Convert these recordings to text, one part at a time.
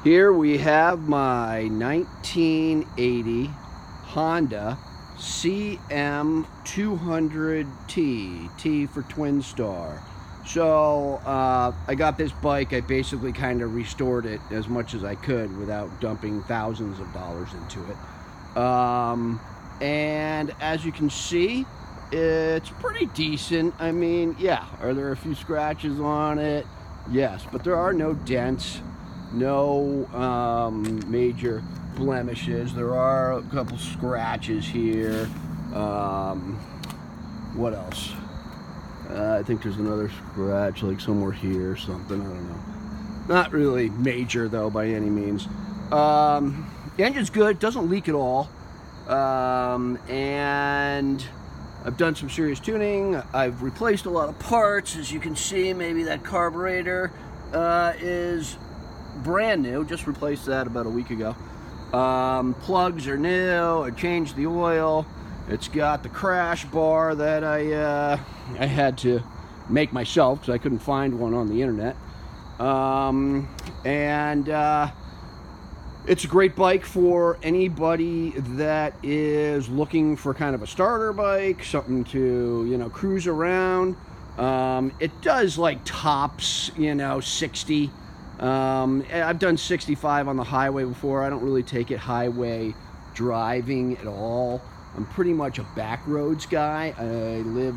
Here we have my 1980 Honda CM200T, T for Twin Star. So I got this bike. I basically kind of restored it as much as I could without dumping thousands of dollars into it. And as you can see, it's pretty decent. I mean, yeah, are there a few scratches on it? Yes, but there are no dents, no major blemishes. There are a couple scratches here. What else? I think there's another scratch like somewhere here or something. I don't know. Not really major though by any means. The engine's good, doesn't leak at all. And I've done some serious tuning. I've replaced a lot of parts. As you can see, maybe that carburetor is brand new. Just replaced that about a week ago. Plugs are new. I changed the oil. It's got the crash bar that I had to make myself because I couldn't find one on the internet. It's a great bike for anybody that is looking for kind of a starter bike, something to, cruise around. It does like tops, 60. I've done 65 on the highway before. I don't really take it highway driving at all. I'm pretty much a back roads guy. I live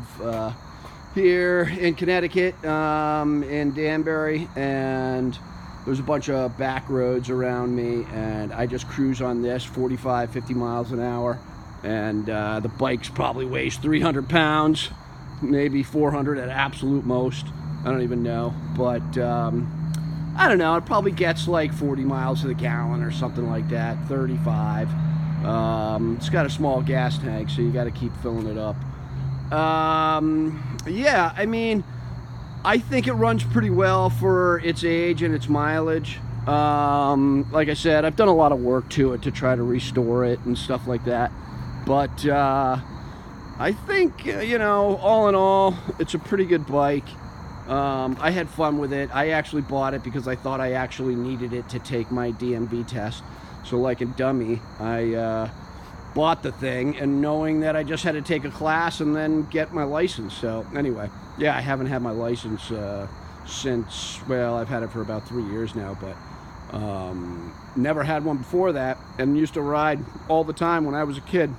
here in Connecticut, in Danbury, and there's a bunch of back roads around me, and I just cruise on this 45, 50 miles an hour, and the bike's probably weighs 300 pounds, maybe 400 at absolute most. I don't even know, but I don't know, it probably gets like 40 miles to the gallon or something like that, 35. It's got a small gas tank, so you got to keep filling it up. Yeah, I mean, I think it runs pretty well for its age and its mileage. Like I said, I've done a lot of work to it to try to restore it and stuff like that. But I think, all in all, it's a pretty good bike. I had fun with it. I actually bought it because I thought I actually needed it to take my DMV test. So like a dummy, I bought the thing, and knowing that I just had to take a class and then get my license. So anyway, yeah, I haven't had my license since, well, I've had it for about 3 years now, but never had one before that, and used to ride all the time when I was a kid.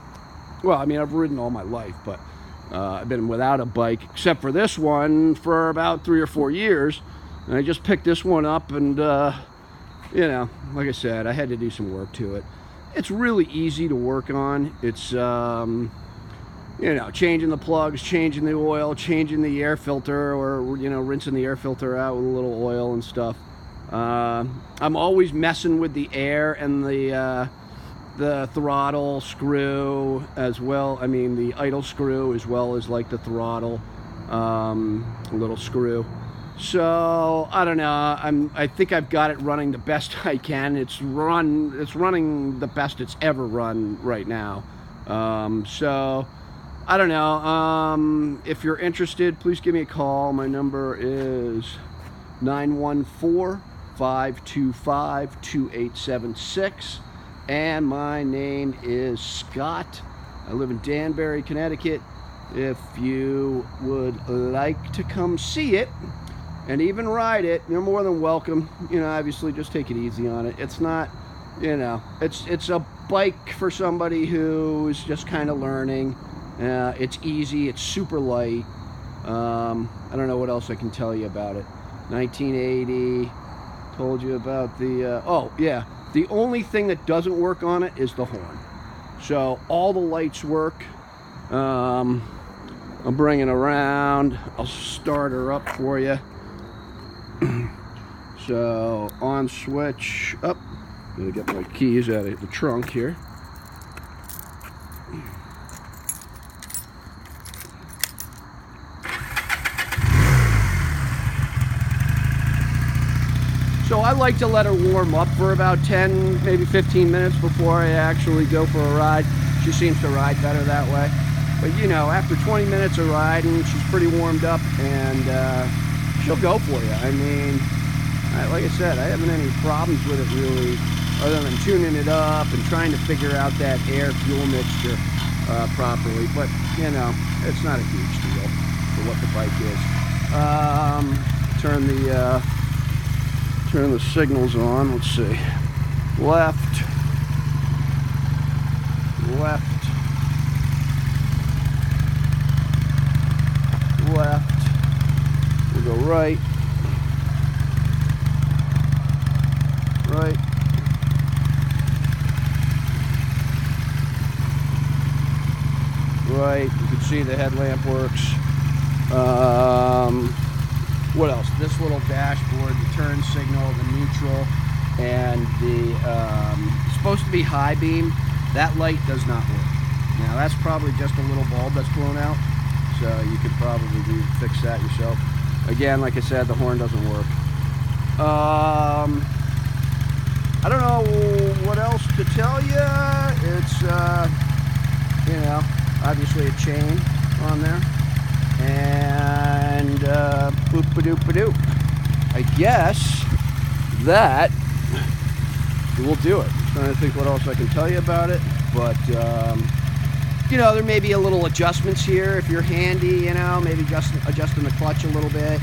Well, I mean, I've ridden all my life, but I've been without a bike, except for this one, for about 3 or 4 years, and I just picked this one up, and like I said, I had to do some work to it. It's really easy to work on. It's, changing the plugs, changing the oil, changing the air filter, or, rinsing the air filter out with a little oil and stuff. I'm always messing with the air and the throttle screw as well. I mean, the idle screw as well as like the throttle little screw. So I don't know. I think I've got it running the best I can. It's running the best it's ever run right now. So I don't know. If you're interested, please give me a call. My number is 914-525-2876, and my name is Scott. I live in Danbury, Connecticut. If you would like to come see it and even ride it, you're more than welcome. Obviously just take it easy on it. It's not, it's a bike for somebody who's just kind of learning. It's easy, it's super light. I don't know what else I can tell you about it. 1980, told you about the, oh yeah, the only thing that doesn't work on it is the horn. So all the lights work. I'll bring it around, I'll start her up for you. So on switch up. I'm gonna get my keys out of the trunk here. So I like to let her warm up for about 10, maybe 15 minutes before I actually go for a ride. She seems to ride better that way. But after 20 minutes of riding, she's pretty warmed up, and she'll go for you. I mean, like I said, I haven't any problems with it really, other than tuning it up and trying to figure out that air-fuel mixture properly. But, you know, it's not a huge deal for what the bike is. Turn the signals on. Let's see. Left. Left. Left. We'll go right. Right. Right. You can see the headlamp works. What else? This little dashboard, the turn signal, the neutral, and the it's supposed to be high beam. That light does not work. Now that's probably just a little bulb that's blown out, so you could probably fix that yourself. Again, like I said, the horn doesn't work. I don't know what else to tell you. It's you know, obviously a chain on there. And boop-a-doop-a-doop. I guess that will do it. I'm trying to think what else I can tell you about it. But, you know, there may be a little adjustments here if you're handy, you know, maybe just adjusting the clutch a little bit.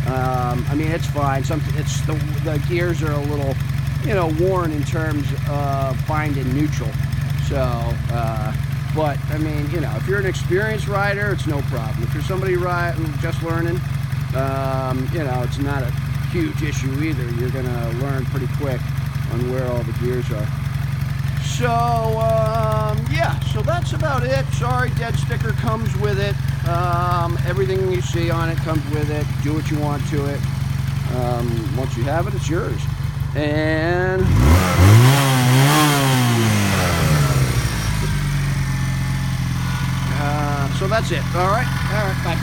I mean, it's fine. It's the gears are a little, you know, worn in terms of finding neutral. So, but, I mean, you know, if you're an experienced rider, it's no problem. If you're somebody just learning, you know, it's not a huge issue either. You're going to learn pretty quick on where all the gears are. So, yeah, so that's about it. Sorry, dead sticker comes with it. Everything you see on it comes with it. Do what you want to it. Once you have it, it's yours. And... so that's it. All right, bye.